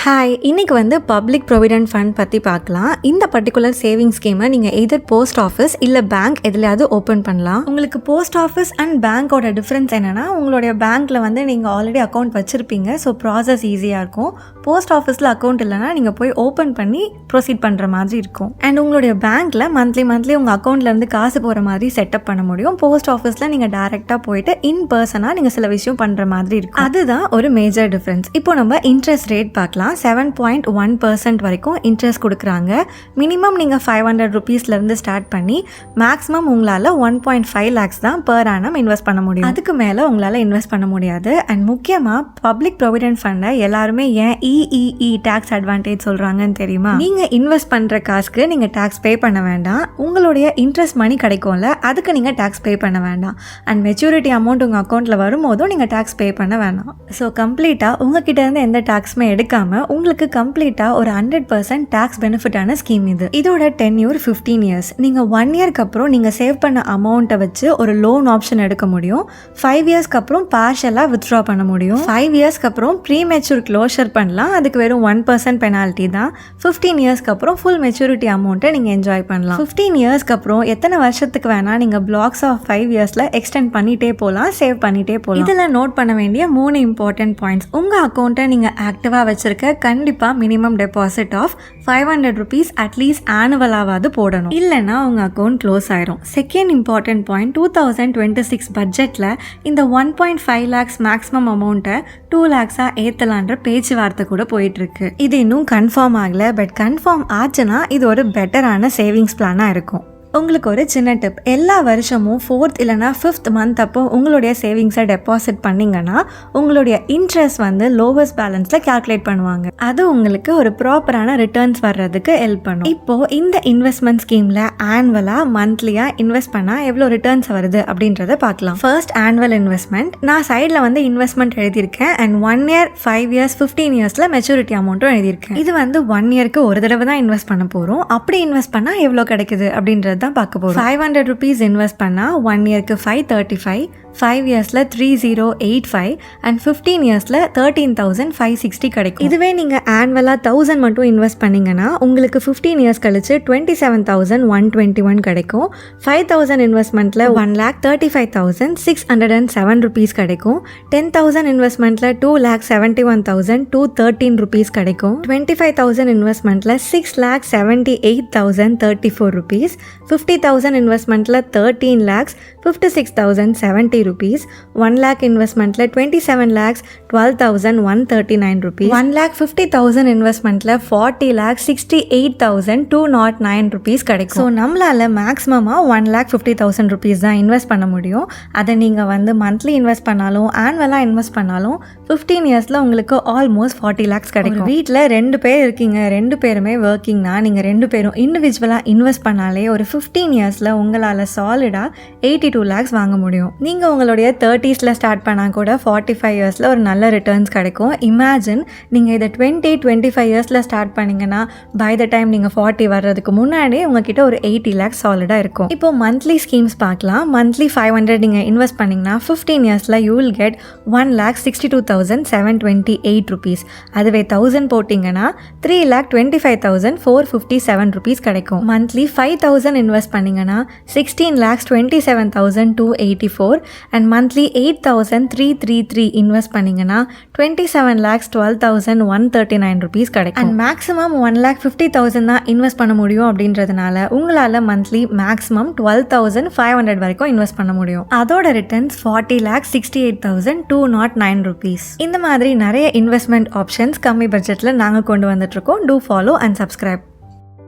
Hi, இன்னைக்கு வந்து public provident fund பற்றி பார்க்கலாம். இந்த பர்டிகுலர் சேவிங் ஸ்கீமை நீங்கள் எதர் போஸ்ட் ஆஃபீஸ் இல்லை பேங்க் எதுலையாவது ஓப்பன் பண்ணலாம். உங்களுக்கு போஸ்ட் ஆஃபீஸ் அண்ட் பேங்க்கோட டிஃப்ரென்ஸ் என்னென்னா, உங்களுடைய பேங்க்கில் வந்து நீங்கள் ஆல்ரெடி அக்கௌண்ட் வச்சுருப்பீங்க, ஸோ ப்ராசஸ் ஈஸியாக இருக்கும். போஸ்ட் ஆஃபீஸில் அக்கௌண்ட் இல்லைனா நீங்கள் போய் ஓப்பன் பண்ணி ப்ரொசீட் பண்ணுற மாதிரி இருக்கும். அண்ட் உங்களுடைய பேங்க்கில் மந்த்லி உங்கள் அக்கௌண்ட்லேருந்து காசு போகிற மாதிரி செட்டப் பண்ண முடியும். போஸ்ட் ஆஃபீஸில் நீங்கள் டேரெக்டாக போயிட்டு இன் பர்சனாக நீங்கள் சில விஷயம் பண்ணுற மாதிரி இருக்கும். அதுதான் ஒரு மேஜர் டிஃப்ரென்ஸ். இப்போ நம்ம இன்ட்ரெஸ்ட் ரேட் பார்க்கலாம். 7.1% வரைக்கும் இன்ட்ரெஸ்ட் கொடுக்குறாங்க. மினிமம் நீங்கள் 500 rupeesலேருந்து ஸ்டார்ட் பண்ணி மேக்ஸிமம் உங்களால் 1.5 lakhs தான் பர் ஆனம் இன்வெஸ்ட் பண்ண முடியும். அதுக்கு மேலே உங்களால் இன்வெஸ்ட் பண்ண முடியாது. அண்ட் முக்கியமாக பப்ளிக் ப்ரொவிடென்ட் ஃபண்டை எல்லாருமே ஏன் இஇஇ டேக்ஸ் அட்வான்டேஜ் சொல்கிறாங்கன்னு தெரியுமா? நீங்கள் இன்வெஸ்ட் பண்ணுற காசுக்கு நீங்கள் டேக்ஸ் பே பண்ண வேண்டாம். உங்களுடைய இன்ட்ரெஸ்ட் மணி கிடைக்கும்ல, அதுக்கு நீங்கள் டேக்ஸ் பே பண்ண வேண்டாம். அண்ட் மெச்சூரிட்டி அமௌண்ட் உங்கள் அக்கௌண்ட்டில் வரும்போதும் நீங்கள் டேக்ஸ் பே பண்ண வேண்டாம். ஸோ கம்ப்ளீட்டாக உங்ககிட்ட இருந்து எந்த டேக்ஸுமே எடுக்காமல் உங்களுக்கு கம்ப்ளீட்டாக ஒரு 100% டேக்ஸ் பெனிஃபிட்டான ஸ்கீம் இது. இதோட டென்யூர் 15 years. நீங்கள் 1 yearக்கு அப்புறம் நீங்கள் சேவ் பண்ண அமௌண்ட்டை வச்சு ஒரு லோன் ஆப்ஷன் எடுக்க முடியும். 5 yearsக்கு அப்புறம் பார்ஷலாக வித்ட்ரா பண்ண முடியும். 5 yearsக்கு அப்புறம் ப்ரீ மெச்சூர் க்ளோஷர் பண்ணலாம். அதுக்கு வெறும் 1% பெனால்ட்டி தான். 15 yearsக்கு அப்புறம் ஃபுல் மெச்சூரிட்டி அமௌண்ட்டை நீங்கள் என்ஜாய் பண்ணலாம். 15 yearsக்கு அப்புறம் எத்தனை வருஷத்துக்கு வேணால் நீங்கள் பிளாக்ஸ் ஆஃப் 5 yearsல எக்ஸ்டெண்ட் பண்ணிட்டே போகலாம், சேவ் பண்ணிட்டே போகலாம். இதில் நோட் பண்ண வேண்டிய 3 இம்பார்ட்டன்ட் பாயிண்ட்ஸ். உங்கள் அக்கௌண்ட்டை நீங்கள் ஆக்டிவாக வச்சிருக்க கண்டிப்பாக minimum deposit of 500 rupees at least ஆனுவலாவது போடணும். இல்லைன்னா உங்கள் அக்கௌண்ட் க்ளோஸ் ஆயிரும். செகண்ட் இம்பார்ட்டன்ட் பாயிண்ட், 2026 பட்ஜெட்டில் இந்த 1.5 lakhs மேக்ஸிமம் அமௌண்ட்டை 2 lakhs ஏற்றலான்ற பேச்சுவார்த்தை கூட போயிட்டுருக்கு. இது இன்னும் கன்ஃபார்ம் ஆகலை. பட் கன்ஃபார்ம் ஆச்சுன்னா இது ஒரு பெட்டரான சேவிங்ஸ் பிளானாக இருக்கும். உங்களுக்கு ஒரு சின்ன டிப், எல்லா வருஷமும் 4th இல்லைனா 5th மந்த் அப்போ உங்களுடைய சேவிங்ஸை டெபாசிட் பண்ணிங்கன்னா உங்களுடைய இன்ட்ரெஸ்ட் வந்து லோவஸ்ட் பேலன்ஸில் கால்குலேட் பண்ணுவாங்க. அது உங்களுக்கு ஒரு ப்ராப்பரான ரிட்டர்ன்ஸ் வர்றதுக்கு ஹெல்ப் பண்ணும். இப்போது இந்த இன்வெஸ்ட்மெண்ட் ஸ்கீமில் ஆனுவலாக மந்த்லியாக இன்வெஸ்ட் பண்ணால் எவ்வளோ ரிட்டர்ன்ஸ் வருது அப்படின்றத பார்க்கலாம். First annual investment. நான் சைடில் வந்து இன்வெஸ்ட்மெண்ட் எழுதியிருக்கேன். அண்ட் 1 year, 5 years, 15 yearsல மெச்சூரிட்டி அமௌண்ட்டும் எழுதியிருக்கேன். இது வந்து 1 yearக்கு ஒரு தடவை தான் இன்வெஸ்ட் பண்ண போகிறோம். அப்படி இன்வெஸ்ட் பண்ணால் எவ்வளோ கிடைக்குது அப்படின்றது பார்க்க போறோம். 500 rupees இன்வெஸ்ட் பண்ணா 1 yearக்கு 535, 5 yearsல 3085 and 15 yearsல 13560 கிடைக்கும். இதுவே நீங்க ஆனுவலா 1000 மட்டும் இன்வெஸ்ட் பண்ணீங்கன்னா உங்களுக்கு 15 years கழிச்சு 27,121 கிடைக்கும். 5000 இன்வெஸ்ட்மெண்ட்ல 1,35,607 rupees கிடைக்கும். 10,000 இன்வெஸ்ட்மெண்ட்ல 2,71,213 rupees கிடைக்கும். 25,000 இன்வெஸ்ட்மெண்ட்ல 6,78,034 rupees. 50,000 இன்வெஸ்ட்மெண்ட்ல 13,56,070 rupees. 1 lakh இன்வெஸ்ட்மெண்ட்ல 27,12,139 rupees. 1,50,000 இன்வெஸ்ட்மெண்ட்ல 40,68,209 rupees கிடைக்கும். ஸோ நம்மளால மேக்ஸிமமாக 1,50,000 rupees தான் இன்வெஸ்ட் பண்ண முடியும். அதை நீங்கள் வந்து மந்த்லி இன்வெஸ்ட் பண்ணாலும் ஆனுவலாக இன்வெஸ்ட் பண்ணாலும் 15 yearsல உங்களுக்கு ஆல்மோஸ்ட் 40 lakhs கிடைக்கும். வீட்டில் 2 பேர் இருக்கீங்க, 2 பேருமே ஒர்க்கிங்னா நீங்கள் 2 பேரும் இண்டிவிஜுவலாக இன்வெஸ்ட் பண்ணாலே ஒரு 15 yearsல உங்களால் சாலிடாக 82 lakhs வாங்க முடியும். நீங்கள் உங்களுடைய 30sல ஸ்டார்ட் பண்ணால் கூட 45 yearsல ஒரு நல்ல ரிட்டர்ன்ஸ் கிடைக்கும். இமேஜின் நீங்கள் இதை 20-25 yearsல ஸ்டார்ட் பண்ணிங்கன்னா பை த டைம் நீங்கள் 40 வர்றதுக்கு முன்னாடியே உங்ககிட்ட ஒரு 80 lakhs சாலிடாக இருக்கும். இப்போ மந்த்லி ஸ்கீம்ஸ் பார்க்கலாம். மந்த்லி 500 நீங்கள் இன்வெஸ்ட் பண்ணிங்கன்னா 15 yearsல யூ வில் கெட் 1,62,728 rupees. அதுவே 1000 போட்டிங்கன்னா 3,25,457 rupees கிடைக்கும். மந்த்லி 5,000 இன்வெஸ்ட் பண்ணிங்கன்னா 16,27,284 அண்ட் மந்த்லி 8,333 இன்வெஸ்ட் பண்ணிங்கன்னா 27,12,139 rupees கிடைக்கும். அண்ட் மேக்ஸிமம் 1,50,000 தான் இன்வெஸ்ட் பண்ண முடியும். அப்படின்றதுனால உங்களால் மந்த்லி மேக்ஸிமம் 12,500 வரைக்கும் இன்வெஸ்ட் பண்ண முடியும். அதோட ரிட்டர்ன்ஸ் 40,68,209 rupees. இந்த மாதிரி நிறைய இன்வெஸ்ட்மெண்ட் ஆப்ஷன்ஸ் கம்மி பட்ஜெட்டில் நாங்கள் கொண்டு வந்துட்டு இருக்கோம். Do follow and subscribe.